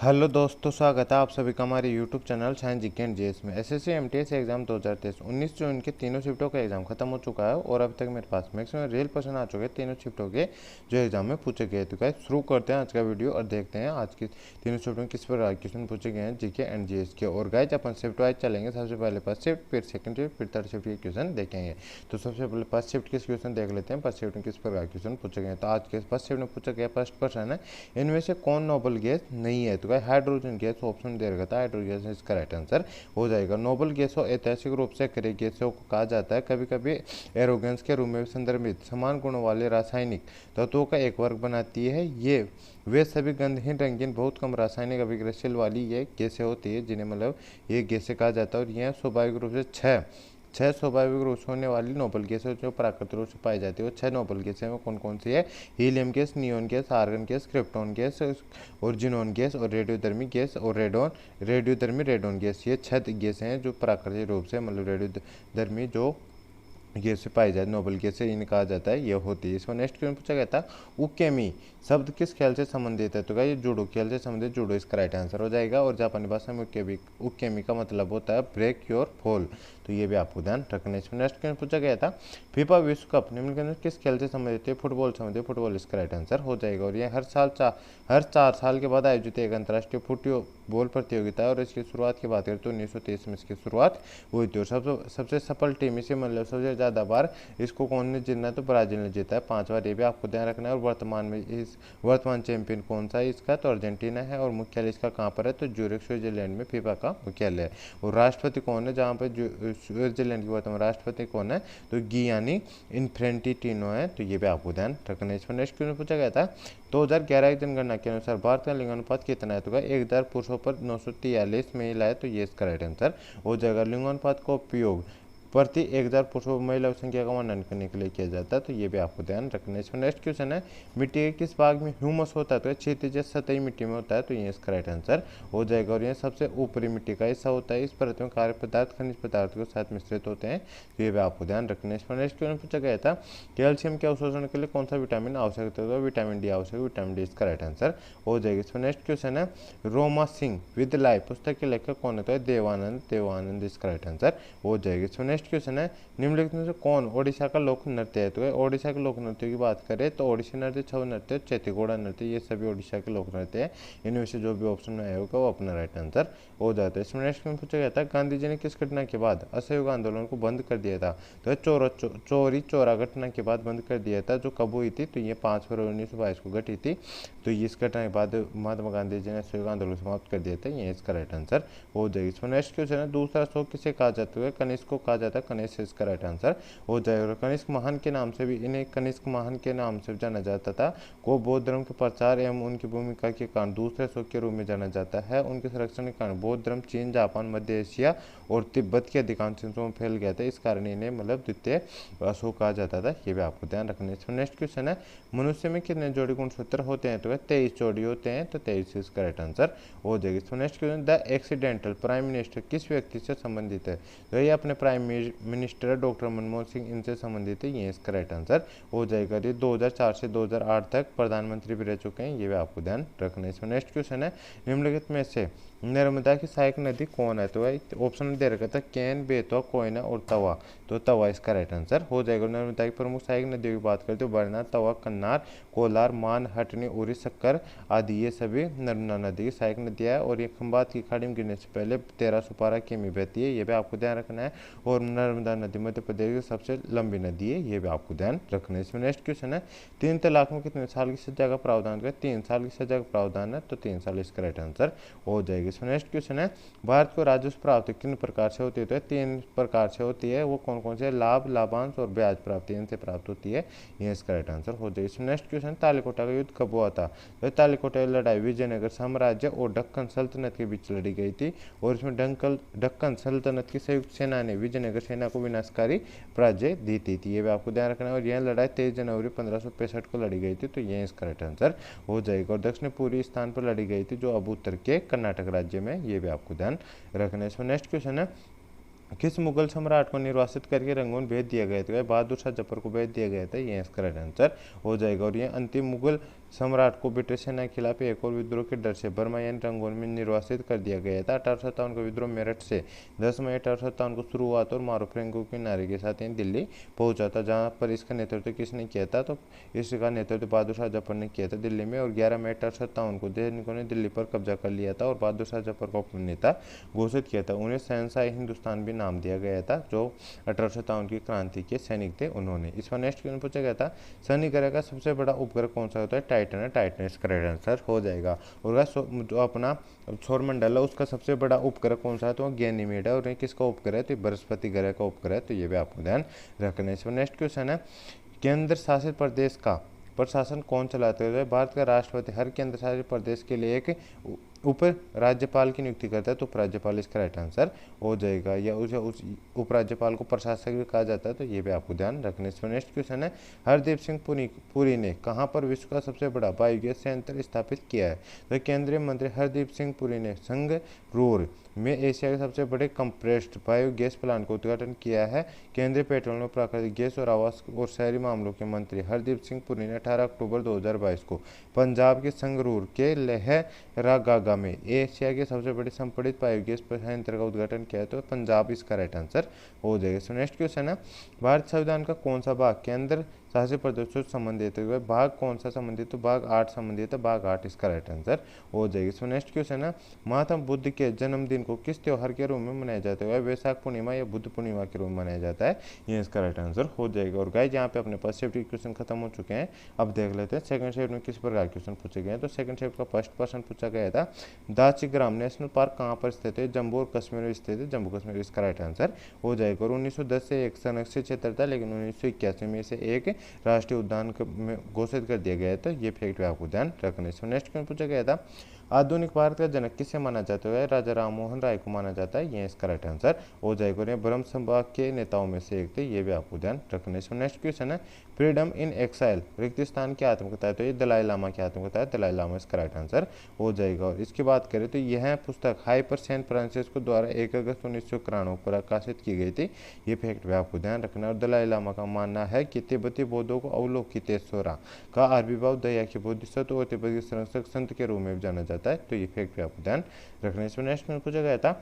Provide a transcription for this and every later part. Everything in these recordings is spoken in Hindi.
हेलो दोस्तों, स्वागत है आप सभी का हमारे YouTube channel science GK and GS में। एसएससी एमटीएस एग्जाम 2023 19 जून के तीनों शिफ्टों का एग्जाम खत्म हो चुका है और अभी तक मेरे पास मैक्सिमम रियल क्वेश्चन आ चुके हैं तीनों शिफ्टों के जो एग्जाम में पूछे गए। तो गाइस शुरू करते हैं आज का वीडियो और देखते हैं आज की तीनों शिफ्टों में किस प्रकार क्वेश्चन पूछे गए हैं जीके एंड जीएस के। और गाइस अपन शिफ्ट वाइज चलेंगे, सबसे पहले फर्स्ट शिफ्ट, फिर सेकंड शिफ्ट, फिर थर्ड शिफ्ट के क्वेश्चन देखेंगे। तो सबसे पहले फर्स्ट शिफ्ट के क्वेश्चन देख लेते हैं, फर्स्ट शिफ्ट में किस प्रकार क्वेश्चन पूछे गए। तो आज के फर्स्ट शिफ्ट में पूछा गया फर्स्ट क्वेश्चन है, इनमें से कौन नोबल गैस नहीं है। तो गाइस हाइड्रोजन गैस ऑप्शन दे रखा था, हाइड्रोजन गैस इसका राइट आंसर हो जाएगा। नोबल गैसों ऐतिहासिक रूप से अक्रिय गैसों को कहा जाता है, कभी कभी एरोगेंस के रूप में संदर्भित समान गुणों वाले रासायनिक तत्वों का एक वर्ग बनाती है। ये वे सभी गंधहीन, रंगीन, बहुत कम रासायनिक अभिक्रियाशील वाली ये गैसें होती है जिन्हें ये गैसें कहा जाता है। और यह स्वाभाविक रूप से छह स्वाभाविक रूप से होने वाली नोबल गैसें जो प्राकृतिक रूप से पाई जाती है वो 6 नोबल गैसें में कौन कौन सी है? Helium gas, neon gas, argon gas, krypton gas और जिनोन गैस और रेडियोधर्मी गैस और रेडोन गैस। ये 6 गैसें हैं जो प्राकृतिक रूप से रेडियोधर्मी जो गैसें पाई जाती, नोबल गैसें इन्हें कहा जाता है, ये होती है। इसमें नेक्स्ट क्वेश्चन पूछा गया था, उकेमी शब्द किस खेल से संबंधित है। तो ये जूडो खेल से संबंधित, जूडो इसका राइट आंसर हो जाएगा। और जापानी भाषा में उकेमी का मतलब होता है ब्रेक योर फॉल, तो ये भी आपको ध्यान रखना है। इसमें नेक्स्ट क्वेश्चन पूछा गया था, फीफा विश्व कप निम्नलिखित किस खेल से संबंधित है। फुटबॉल संबंधित, फुटबॉल इसका राइट आंसर हो जाएगा। और ये हर 4 साल के बाद आयोजित एक अंतर्राष्ट्रीय फुटबॉल प्रतियोगिता है और इसकी शुरुआत की बात करें तो 1923 में इसकी शुरुआत हुई थी। और सबसे सफल टीम इसे सबसे ज़्यादा बार इसको कौन ने जीतना है, तो ब्राजील ने जीता है 5 बार, ये भी आपको ध्यान रखना है। और वर्तमान चैंपियन कौन सा है इसका, तो अर्जेंटीना है। और मुख्यालय इसका कहाँ पर है, तो ज्यूरिख स्विट्जरलैंड में फीफा का मुख्यालय है। और राष्ट्रपति कौन है, जहाँ पर स्विट्जरलैंड की वर्तमान राष्ट्रपति कौन है, तो गियानी इन्फेंटिनो है, तो ये भी आपको ध्यान रखना है। इसमें नेक्स्ट क्वेश्चन पूछा गया था, 2011 की जनगणना के अनुसार भारत का लिंगानुपात कितना है। तो 1000 पुरुषों पर 943 महिला है, तो ये इसका राइट आंसर हो जाएगा। लिंगानुपात का उपयोग प्रति 1000 पुरुषों महिला संख्या का वर्णन करने के लिए किया जाता है, तो ये भी आपको ध्यान रखना है। इसमें नेक्स्ट क्वेश्चन है, मिट्टी के किस भाग में ह्यूमस होता है। तो क्षैतिज सतही मिट्टी में होता है, तो ये इसका राइट आंसर हो जाएगा। और ये सबसे ऊपरी मिट्टी का हिस्सा होता है, इस परत में कार्य पदार्थ खनिज पदार्थ के साथ मिश्रित होते हैं, तो ये भी आपको ध्यान रखना है। इसमें नेक्स्ट क्वेश्चन पूछा गया था, कैल्शियम के अवशोषण के लिए कौन सा विटामिन आवश्यक है। तो विटामिन डी आवश्यक, विटामिन डी इसका राइट आंसर हो जाएगा। इसमें नेक्स्ट क्वेश्चन है, रोमा सिंह विद लाइफ पुस्तक के लेखक कौन है। तो देवानंद इसका राइट आंसर हो जाएगा। इसमें नेक्स्ट क्वेश्चन है, निम्नलिखित में से कौन ओडिशा का लोक नृत्य है। तो ओडिशा के लोक नृत्य की बात करें तो ओडिसी नृत्य, छऊ नृत्य, चैतीघोड़ा नृत्य, ये सभी ओडिशा के लोक नृत्य है। इनमें से जो भी ऑप्शन में आया होगा वो अपना राइट आंसर हो जाता है। इसमें नेक्स्ट में पूछा गया था, गांधी जी ने किस घटना के बाद असहयोग आंदोलन को बंद कर दिया था। तो चोरी चोरा घटना के बाद बंद कर दिया था, जो कब हुई थी, तो ये 5 फरवरी 1922 को घटी थी। तो इस घटना के बाद महात्मा गांधी जी ने असहयोग आंदोलन समाप्त कर दिया था, ये इसका राइट आंसर हो जाएगा। इसमें नेक्स्ट क्वेश्चन है, दूसरा अशोक किसे कहा जाता है। कनिष्क को कहा जाता है, कनिष्क इसका राइट आंसर हो जाएगा। कनिष्क महान के नाम से भी इन्हें कनिष्क महान के नाम से जाना जाता था, को बौद्ध धर्म के प्रचार एवं उनकी भूमिका के कारण दूसरे अशोक के रूप में जाना जाता है। उनके संरक्षण के कारण बौद्ध धर्म चीन, जापान, मध्य एशिया और तिब्बत के अधिकांश हिस्सों में फैल गया था, इस कारण इन्हें द्वितीय अशोक कहा जाता था, ये भी आपको ध्यान रखना है। इसमें नेक्स्ट क्वेश्चन है, मनुष्य में कितने जोड़ी गुणसूत्र होते हैं। तो 23 जोड़ी होते हैं, तो 23 इसका राइट आंसर हो जाएगा। इसमें next question, the accidental prime minister किस व्यक्ति से संबंधित है। तो ये अपने prime minister doctor Manmohan Singh, इनसे संबंधित है, ये इसका राइट आंसर हो जाएगा। ये 2004 से 2008 तक प्रधानमंत्री भी रह चुके हैं, ये भी आपको ध्यान रखना है। इसमें नेक्स्ट क्वेश्चन है, निम्नलिखित में से नर्मदा की सहायक नदी कौन है। तो ऑप्शन दे रखा था, केन, बेतवा, कोयना और तवा, तो तवा इसका राइट आंसर हो जाएगा। नर्मदा की प्रमुख सहायक नदियों की बात करते हो, बरना, तवा, कन्नार, कोलार, मान, हटनी, उरी, शक्कर आदि, ये सभी नर्मदा नदी की सहायक नदियाँ है। और ये खंबात की खाड़ी में गिरने से पहले 1312 किमी बहती है, ये भी आपको ध्यान रखना है। और नर्मदा नदी मध्य प्रदेश की सबसे लंबी नदी है, ये भी आपको ध्यान रखना है। इसमें नेक्स्ट क्वेश्चन है, 3 तलाक में कितने साल की सजा का प्रावधान है। 3 साल की सजा का प्रावधान है, तो 3 साल इसका राइट आंसर हो जाएगा। इसमें नेक्स्ट क्वेश्चन है, भारत को राजस्व प्राप्ति किन प्रकार से होती है। तो 3 प्रकार से होती है, वो कौन कौन से, लाभ, लाभांश और ब्याज प्राप्ति, इनसे प्राप्त होती है, ये इसका राइट आंसर हो जाएगा। इसमें नेक्स्ट क्वेश्चन, तालीकोटा का युद्ध कब हुआ था। तो तालीकोटा लड़ाई विजयनगर साम्राज्य और दक्कन सल्तनत के बीच लड़ी गई थी। और इसमें दक्कन सल्तनत की संयुक्त सेना ने विजयनगर सेना को विनाशकारी पराजय दी थी, ये भी आपको ध्यान रखना है। और यह लड़ाई 23 जनवरी 1565 को लड़ी गई थी, तो ये इसका राइट आंसर हो जाएगा। और दक्षिण पूर्वी स्थान पर लड़ी गई थी, जो अब उत्तर के कर्नाटक राज्य में, ये भी आपको ध्यान रखना है। इसमें नेक्स्ट क्वेश्चन है, किस मुगल सम्राट को निर्वासित करके रंगून भेज दिया गया था। बहादुर शाह जफर को भेज दिया गया था, ये इसका राइट आंसर हो जाएगा। और ये अंतिम मुगल सम्राट को ब्रिटिश सेना के खिलाफ एक और विद्रोह के डर से बर्मा यानी रंगून में निर्वासित कर दिया गया था। 1857 का विद्रोह मेरठ से 10 मई 1857 को शुरू हुआ था और मारूफ्रेंगो के नारे के साथ यहीं दिल्ली पहुंचा था, जहां पर इसका नेतृत्व किसने किया था? तो इसका नेतृत्व बहादुर शाह जफर ने किया था दिल्ली में। और 11 मई 1857 को सैनिकों ने दिल्ली पर कब्जा कर लिया था और बहादुर शाह जफर को अपना नेता घोषित किया था। उन्हें शहंशाह हिंदुस्तान भी नाम दिया गया था, जो 1857 की क्रांति के सैनिक थे उन्होंने। इस पर नेक्स्ट क्वेश्चन पूछा गया था, शनि ग्रह का सबसे बड़ा उपग्रह कौन सा होता है? टाइटन है। टाइटन इसका राइट आंसर हो जाएगा। और जो अपना सौरमंडल है उसका सबसे बड़ा उपग्रह कौन सा है? तो गैनीमेड है। और ये किसका उपग्रह है? तो बृहस्पति ग्रह का उपग्रह है। तो ये भी आपको ध्यान रखना है। इस पर नेक्स्ट क्वेश्चन है, केंद्र शासित प्रदेश का प्रशासन कौन चलाते हैं? भारत का राष्ट्रपति हर केंद्र शासित प्रदेश के लिए एक उप राज्यपाल की नियुक्ति करता है, तो उपराज्यपाल इसका राइट आंसर हो जाएगा। या उस उपराज्यपाल को प्रशासक भी कहा जाता है, तो ये भी आपको ध्यान रखना है। इसमें नेक्स्ट क्वेश्चन है, हरदीप सिंह पुरी ने कहाँ पर विश्व का सबसे बड़ा बायोगैस संयंत्र स्थापित किया है? तो केंद्रीय मंत्री हरदीप सिंह पुरी ने संगरूर में एशिया के सबसे बड़े कंप्रेस्ड बायोगैस प्लांट का उद्घाटन किया है। केंद्रीय पेट्रोलियम, प्राकृतिक गैस और आवास और शहरी मामलों के मंत्री हरदीप सिंह पुरी ने 18 अक्टूबर 2022 को पंजाब के संगरूर के लहरागागा में एशिया के सबसे बड़े संपीड़ित बायोगैस संयंत्र का उद्घाटन किया है। तो पंजाब इसका राइट आंसर हो जाएगा। सो नेक्स्ट क्वेश्चन है, भारत संविधान का कौन सा भाग केंद्र शासित प्रदेशों से संबंधित है? भाग कौन सा संबंधित? तो भाग 8 संबंधित है। भाग 8 इसका राइट आंसर हो जाएगी। सो नेक्स्ट क्वेश्चन है, महात्मा बुद्ध के जन्मदिन को किस त्योहार के रूप में मनाया जाता है? वैशाख पूर्णिमा या बुद्ध पूर्णिमा के रूप में मनाया जाता है। ये इसका राइट आंसर हो जाएगा। और गाइस यहाँ पे अपने फर्स्ट शिफ्ट के क्वेश्चन खत्म हो चुके हैं। अब देख लेते हैं सेकंड शिफ्ट में किस प्रकार क्वेश्चन पूछे गए हैं। तो सेकंड शिफ्ट का फर्स्ट क्वेश्चन पूछा गया था, दाचिग्राम नेशनल पार्क कहाँ पर स्थित है? जम्मू और कश्मीर में स्थित है। जम्मू कश्मीर इसका राइट आंसर हो जाएगा। और 1910 से एक संरक्षित क्षेत्र था, लेकिन 1981 में से एक राष्ट्रीय उद्यान में घोषित कर दिया गया था। ये फैक्ट भी आपको ध्यान रखना है। नेक्स्ट क्वेश्चन पूछा गया था, आधुनिक भारत का जनक किसे माना जाता है? राजा राम मोहन राय को माना जाता है। ये इसका राइट आंसर हो जाएगा। और ये ब्रह्म संभाग के नेताओं में से एक थे। ये भी आपको ध्यान रखना है। नेक्स्ट क्वेश्चन है, फ्रीडम इन एक्साइल रिक्तिस्तान की आत्मकथा है? तो ये दलाई लामा की आत्मकथा है। दलाई लामा इसका राइट आंसर हो जाएगा। और इसकी बात करें तो यह पुस्तक हाइपर सेंट फ्रांसिस्को द्वारा 1 अगस्त 1991 को प्रकाशित की गई थी। ये फैक्ट भी आपको ध्यान रखना है। और दलाई लामा का मानना है कि तिब्बती बौद्धों को अवलोकितेश्वरा का आविर्भाव दया के बोधिसत्व और तिब्बत के संरक्षक संत के रूप में जाना जाता है। तो ये फैक्ट भी आपको ध्यान रखना है। इसमें नेक्स्ट में पूछा गया था,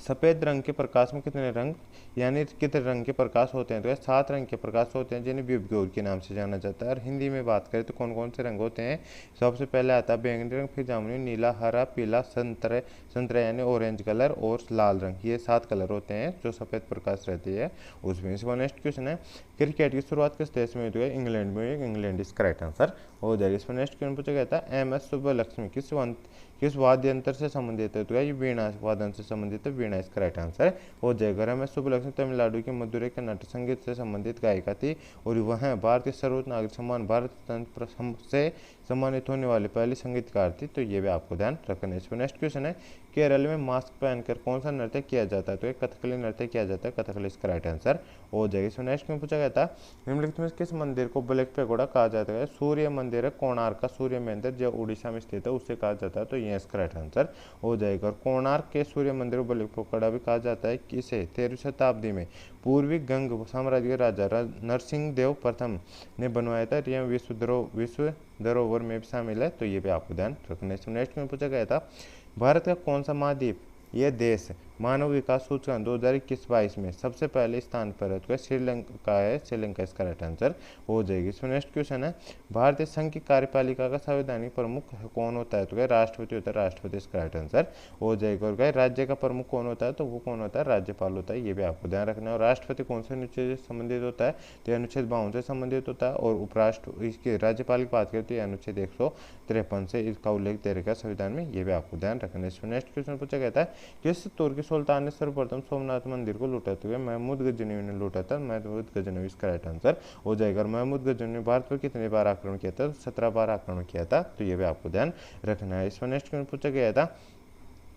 सफ़ेद रंग के प्रकाश में कितने रंग यानी कितने रंग के प्रकाश होते हैं? तो 7 रंग के प्रकाश होते हैं, जिन्हें विबग्योर के नाम से जाना जाता है। और हिंदी में बात करें तो कौन कौन से रंग होते हैं? सबसे पहले आता है बैंगनी रंग, फिर जामुनी, नीला, हरा, पीला, संतरा यानी ऑरेंज कलर और लाल रंग। ये 7 कलर होते हैं जो सफ़ेद प्रकाश रहती है उसमें। इसका नेक्स्ट क्वेश्चन है, क्रिकेट की शुरुआत किस देश में हुई है? इंग्लैंड में। इंग्लैंड इसका राइट आंसर हो जाएगा। इसमें नेक्स्ट क्वेश्चन पूछा गया था, MS सुब्बलक्ष्मी किस वाद्य यंत्र से संबंधित है? तो ये वीणा वादन से संबंधित है। वीणा इसका राइट आंसर हो जाएगा। MS सुब्बलक्ष्मी तमिलनाडु के मधुरै के नाट्य संगीत से संबंधित गायिका थी और वह भारतीय सर्वोच्च नागरिक सम्मान भारत रत्न से सम्मानित होने वाली पहली संगीतकार थी। तो ये भी आपको ध्यान रखना है। इसमें नेक्स्ट क्वेश्चन है, केरल में मास्क पहनकर कौन सा नृत्य किया जाता है? तो एक कथकली नृत्य किया जाता है। कथकली इसका राइट आंसर हो जाएगा। इसमें नेक्स्ट में पूछा गया था, निम्नलिखित में किस मंदिर को ब्लैक पैगोडा कहा जाता है? सूर्य मंदिर है कोणार्क का सूर्य मंदिर जो उड़ीसा में स्थित है उससे कहा जाता है। तो ये इसका राइट आंसर हो जाएगा। और कोणार्क के सूर्य मंदिर को ब्लैक पैगोडा भी कहा जाता है। किसे 13वीं शताब्दी में पूर्वी गंग साम्राज्य के राजा नरसिंह देव प्रथम ने बनवाया था। यह विश्व धरोहर में भी शामिल है। तो ये भी आपको ध्यान रखना है। नेक्स्ट में पूछा गया था, भारत का कौन सा महाद्वीप यह देश मानव विकास सूचकांक 2021-22 में सबसे पहले स्थान पर है? तो श्रीलंका है। श्रीलंका इसका राइट आंसर हो जाएगी। इसमें नेक्स्ट क्वेश्चन है, भारतीय संघ की कार्यपालिका का संवैधानिक प्रमुख कौन होता है? तो क्या राष्ट्रपति होता है। राष्ट्रपति इसका राइट आंसर हो जाएगा। और क्या राज्य का प्रमुख कौन होता है? तो वो कौन होता है? राज्यपाल होता है। ये भी आपको ध्यान रखना है। और राष्ट्रपति कौन से अनुच्छेद से संबंधित होता है? तो अनुच्छेद 52 से संबंधित होता है। और उपराष्ट्र इसके राज्यपाल की बात करें तो अनुच्छेद 153 से इसका उल्लेख दे रखा संविधान में। ये भी आपको ध्यान रखना है। इसमें नेक्स्ट क्वेश्चन पूछा गया था, किस तुर्की सुल्तान ने सर्वप्रथम सोमनाथ मंदिर को लूटाते हुए महमूद गजनवी ने लूटा था? महमूद गजनवी इसका राइट आंसर हो जाएगा। और महमूद गजनवी ने भारत पर कितने बार आक्रमण किया था? 17 बार आक्रमण किया था। तो ये भी आपको ध्यान रखना है। इसमें नेक्स्ट क्वेश्चन पूछा गया था,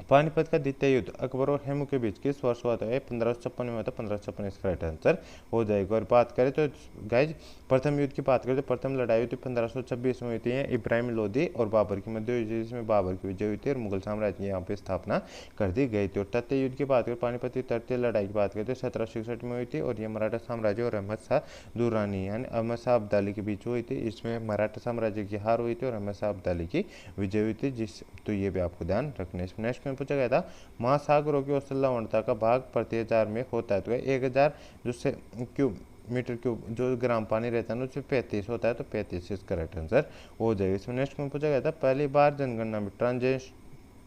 पानीपत का द्वितीय युद्ध अकबर और हेमू के बीच किस वर्ष हुआ था? 1556 में हुआ था। 1556 इसका राइट आंसर हो जाएगा। और बात करें तो गाइज प्रथम युद्ध की बात करें तो प्रथम लड़ाई हुई थी 1526 में हुई थी। इब्राहिम लोदी और बाबर की मध्य हुई थी, जिसमें बाबर की विजय हुई थी और मुगल साम्राज्य की यहाँ पे स्थापना कर दी गई थी। और तृतीय युद्ध की बात करें, पानीपत की तृतीय लड़ाई की बात करें तो 1766 में हुई थी और ये मराठा साम्राज्य और अहमद शाह दुर्रानी यानी अहमद शाह अब्दाली के बीच हुई थी। इसमें मराठा साम्राज्य की हार हुई थी और अहमद शाह अब्दाली की विजय हुई थी। जिस तो ये भी आपको ध्यान रखना है। इसमें नेक्स्ट क्वेश्चन पूछा गया था, महासागरों की औसत लवणता का भाग प्रति हजार में होता है। तो 1000 जो से क्यूब मीटर क्यूब जो ग्राम पानी रहता है ना उसमें 35 होता है, तो 35 इसका राइट आंसर हो जाएगा। इसमें नेक्स्ट क्वेश्चन पूछा गया था, पहली बार जनगणना में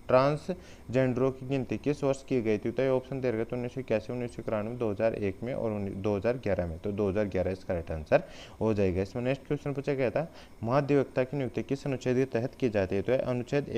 ट्रांसजेंडरों की गिनती किस वर्ष की गई थी? तो ये ऑप्शन दे रहे तो 1981, 1991, 2001 में और 2011 में। तो 2011 इसका राइट आंसर हो जाएगा। इसमें नेक्स्ट क्वेश्चन पूछा गया था, महाधिवक्ता की नियुक्ति किस अनुच्छेद के तहत की जाती है? तो अनुच्छेद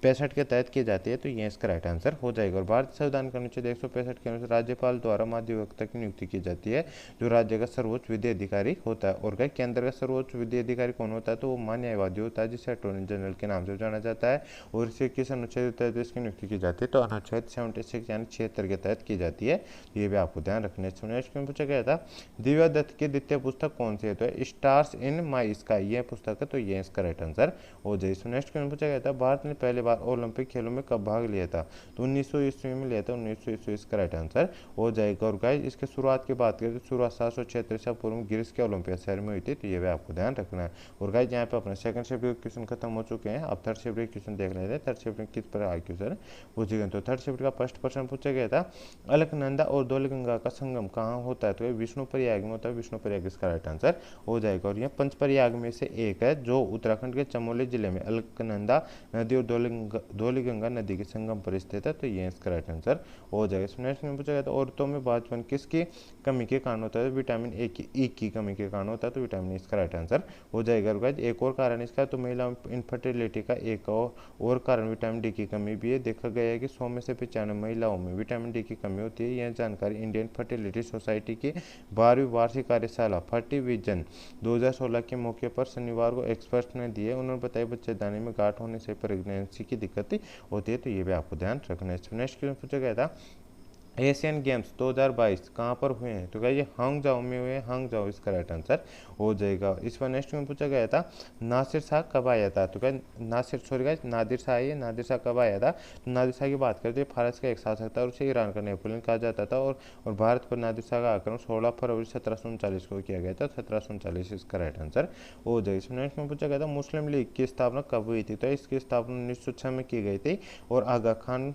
165 के तहत की जाती है, तो ये इसका राइट आंसर हो जाएगा। और भारतीय संविधान के अनुच्छेद 165 के अनुसार राज्यपाल द्वारा महाधिवक्ता की नियुक्ति की जाती है, जो राज्य का सर्वोच्च विधि अधिकारी होता है। और केंद्र का सर्वोच्च विधि अधिकारी कौन होता है? तो वो महान्यायवादी होता है, जिसे अटॉर्नी जनरल के नाम से जाना जाता है। और इसे किस अनुच्छेद के तहत इसकी नियुक्ति की जाती है? तो अनुच्छेद 76 यानी 76 के तहत की जाती है। ये भी आपको ध्यान रखना है। नेक्स्ट क्वेश्चन पूछा गया था, दिव्या दत्त की द्वितीय पुस्तक कौन सी है? तो स्टार्स इन माई स्काई ये पुस्तक है, तो ये इसका राइट आंसर हो जाए। नेक्स्ट क्वेश्चन पूछा गया था, भारत ने पहली बार ओलंपिक खेलों में कब भाग लिया था? तो 1900 ईस्वी में लिया था। 1900 ईस्वी इसका राइट आंसर हो जाएगा। और गाइस इसके शुरुआत की बात करें तो शुरुआत 776 ईसा पूर्व में ग्रीस के ओलंपिया शहर में हुई थी, तो ये भी आपको ध्यान रखना है। और गाइस यहाँ पे अपने सेकंड शिफ्ट के क्वेश्चन खत्म हो चुके हैं। अब थर्ड शिफ्ट के क्वेश्चन देख लेते हैं। थर्ड शिफ्ट में किस पर आगे क्वेश्चन पूछे गए? तो थर्ड शिफ्ट का फर्स्ट क्वेश्चन पूछा गया था, अलकनंदा और धौलगंगा का संगम कहाँ होता है? तो ये विष्णु प्रयाग में होता है। विष्णु प्रयाग इसका राइट आंसर हो जाएगा। और यह पंचप्रयाग में से एक है, जो उत्तराखंड के चमोली जिले में अलकनंदा नदी और धौलीगंगा नदी के संगम पर स्थित है, तो ये इसका राइट आंसर हो जाएगा। नेक्स्ट में पूछा गया था, औरतों में बांझपन किसकी कमी के कारण होता है? विटामिन ए की कमी के कारण होता है, तो विटामिन इसका राइट आंसर हो जाएगा। एक और कारण इसका, तो महिला इनफर्टिलिटी का एक और कारण विटामिन डी की कमी भी है। देखा गया है कि 100 में से 95 महिलाओं में विटामिन डी की कमी होती है। यह जानकारी इंडियन फर्टिलिटी सोसाइटी की 12वीं वार्षिक कार्यशाला फर्टिविजन 2016 के मौके पर शनिवार को एक्सपर्ट्स ने दिए। उन्होंने बताया बच्चेदानी में गांठ होने से प्रेगनेंसी की दिक्कत होती है, तो ये भी आपको ध्यान रखना है। नेक्स्ट क्वेश्चन पूछा गया था, एशियन गेम्स 2022 कहाँ पर हुए हैं? तो क्या ये हांगझाओ में हुए हैं। हांगझाओ इसका राइट आंसर हो जाएगा। इस पर नेक्स्ट में पूछा गया था, नासिर शाह कब आया था? तो क्या नादिर शाह है। नादिर शाह कब आया था? तो नादिर शाह की बात करते हैं, फारस का एक शासक था और उसे ईरान का नेपोलियन कहा जाता था। और भारत पर नादिर शाह का आक्रमण 16 फरवरी 1739 को किया गया था। 1739 इसका राइट आंसर हो जाएगा। इसमें नेक्स्ट में पूछा गया था, मुस्लिम लीग की स्थापना कब हुई थी? तो इसकी स्थापना 1906 में की गई थी और आगा खान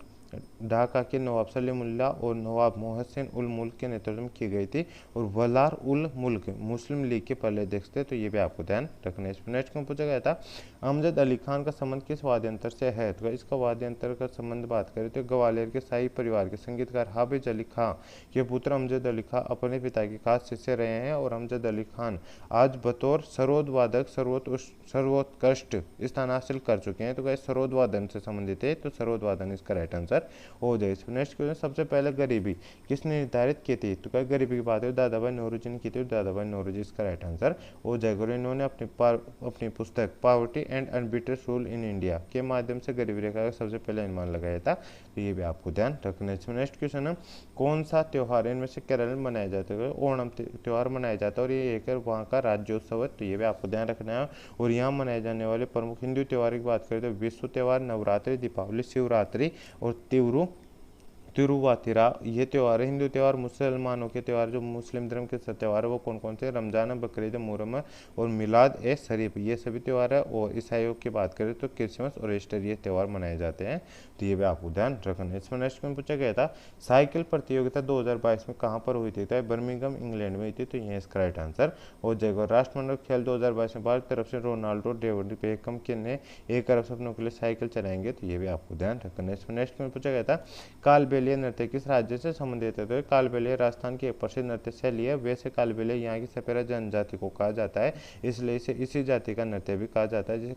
ढाका के नवाब सलीमुल्लाह और नवाब मोहसिन उल मुल्क के नेतृत्व में की गई थी। और वलार उल मुल्क मुस्लिम लीग के पहले अध्यक्ष थे, तो ये भी आपको ध्यान रखना है। नेक्स्ट में पूछा गया था, अमजद अली खान का संबंध किस वाद्यंत्र से है? तो इसका वाद्यंत्र का संबंध बात करें तो ग्वालियर के शाही परिवार के संगीतकार हाफिज अली खां के पुत्र अमजद अली खां अपने पिता के खास शिष्य रहे हैं। और अमजद अली खान आज बतौर सरोद वादक सर्वोत्कृष्ट स्थान हासिल कर चुके हैं। तो क्या सरोद वादन से संबंधित है, तो सरोद वादन इसका राइट आंसर हो जाए। नेक्स्ट क्वेश्चन, सबसे पहले गरीबी किसने निर्धारित की थी? तो क्या गरीबी की बात है दादा भाई नौरोजी ने की थी। दादा भाई नौरोजी इसका राइट आंसर हो जाएगा। और इन्होंने अपनी पुस्तक poverty and unbritish rule in India के माध्यम से गरीबी रेखा का सबसे पहले अनुमान लगाया था, तो ये भी आपको ध्यान रखना है। नेक्स्ट क्वेश्चन है, कौन सा त्यौहार इनमें से केरल में मनाया जाता है? ओणम त्यौहार मनाया जाता है और ये एक वहाँ का राज्योत्सव है, तो ये भी आपको ध्यान रखना है। और यहाँ मनाए जाने वाले प्रमुख हिंदू त्यौहार की बात करें तो विश्व त्यौहार, नवरात्रि, दीपावली, शिवरात्रि और तिरुवातिरा ये त्यौहार है। हिंदू त्यौहार, मुसलमानों के त्यौहार जो मुस्लिम धर्म के त्यौहार है वो कौन कौन से? रमजान, बकरीद, मुहर्रम और मिलाद ए शरीफ ये सभी त्यौहार है। और ईसाइयों की बात करें तो क्रिसमस और ईस्टर ये त्यौहार मनाए जाते हैं, तो ये भी आपको ध्यान रखना है। इसमें नेक्स्ट में पूछा गया था, साइकिल प्रतियोगिता 2022 में कहाँ पर हुई थी? तो बर्मिंघम इंग्लैंड में हुई थी, तो ये इसका राइट आंसर हो जाएगा। राष्ट्रमंडल खेल 2022 में भारत की तरफ से रोनाल्डो डेविड बेकहम के ने 1 अरब सपनों के लिए साइकिल चलाएंगे, तो ये भी आपको ध्यान रखना है। इसमें नेक्स्ट में पूछा गया था, कालबेलिया नृत्य किस राज्य से संबंधित है? तो कालबेलिया राजस्थान की एक प्रसिद्ध नृत्य शैली है। वैसे कालबेलिया यहाँ की सपेरा जनजाति को कहा जाता है, इसलिए इसे इसी जाति का नृत्य भी कहा जाता है, जिसे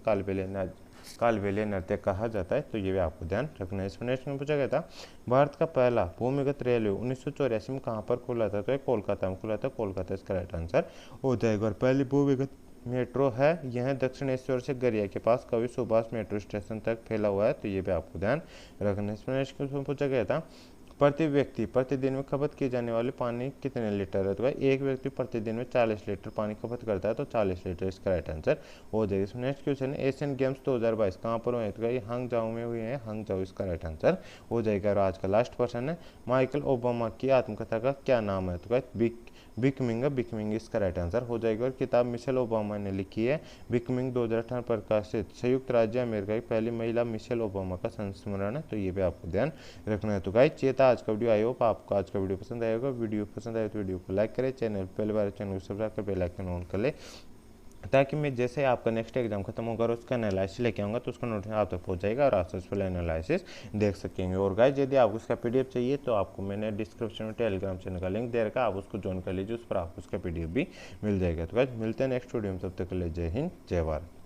कालबेलिया नृत्य कहा जाता है, तो ये भी आपको ध्यान रखना है। इसमें नेक्स्ट में पूछा गया था, भारत का पहला भूमिगत रेलवे 1984 में कहाँ पर खुला था? तो कोलकाता में खुला था। कोलकाता इसका राइट आंसर हो जाएगा। और पहली भूमिगत मेट्रो है यह दक्षिणेश्वर से गरिया के पास कवि सुभाष मेट्रो स्टेशन तक फैला हुआ है, तो ये भी आपको ध्यान रखना है। इसमें नेक्स्ट क्वेश्चन पूछा गया था प्रति व्यक्ति प्रतिदिन में खपत किए जाने वाले पानी कितने लीटर है, तो भाई एक व्यक्ति प्रतिदिन में 40 लीटर पानी खपत करता है, तो 40 लीटर इसका राइट आंसर हो जाएगा। इसमें नेक्स्ट क्वेश्चन है एशियन गेम्स 2022 कहाँ पर हुए, तो भाई हांगजाओ में हुए हैं, हांगजाओ इसका राइट आंसर हो जाएगा। और आज का लास्ट क्वेश्चन है माइकल ओबामा की आत्मकथा का क्या नाम है, तो भाई बिकमिंग इसका राइट आंसर हो जाएगा। और किताब मिशेल ओबामा ने लिखी है बिकमिंग 2018 प्रकाशित संयुक्त राज्य अमेरिका की पहली महिला मिशेल ओबामा का संस्मरण है, तो ये भी आपको ध्यान रखना है। तो गाइस ये था आज का वीडियो। आई होप आपको आज का वीडियो पसंद आएगा। वीडियो पसंद आए तो वीडियो को लाइक करें, चैनल पहली बार चैनल को सब्सक्राइब कर बेल आइकन ऑन कर ले, ताकि मैं जैसे आपका नेक्स्ट एग्जाम खत्म होगा और उसका एनालिसिस लेके आऊँगा तो उसका नोटिफिकेशन आप तक पहुँच जाएगा और आप उसका एनालिसिस देख सकेंगे। और गाइस यदि आपको उसका पीडीएफ चाहिए तो आपको मैंने डिस्क्रिप्शन में टेलीग्राम चैनल का लिंक दे रखा है, आप उसको ज्वाइन कर लीजिए, उस पर आपको उसका पीडीएफ भी मिल जाएगा। तो गाइस मिलते हैं नेक्स्ट वीडियो में, तब तक के लिए जय हिंद जय भारत।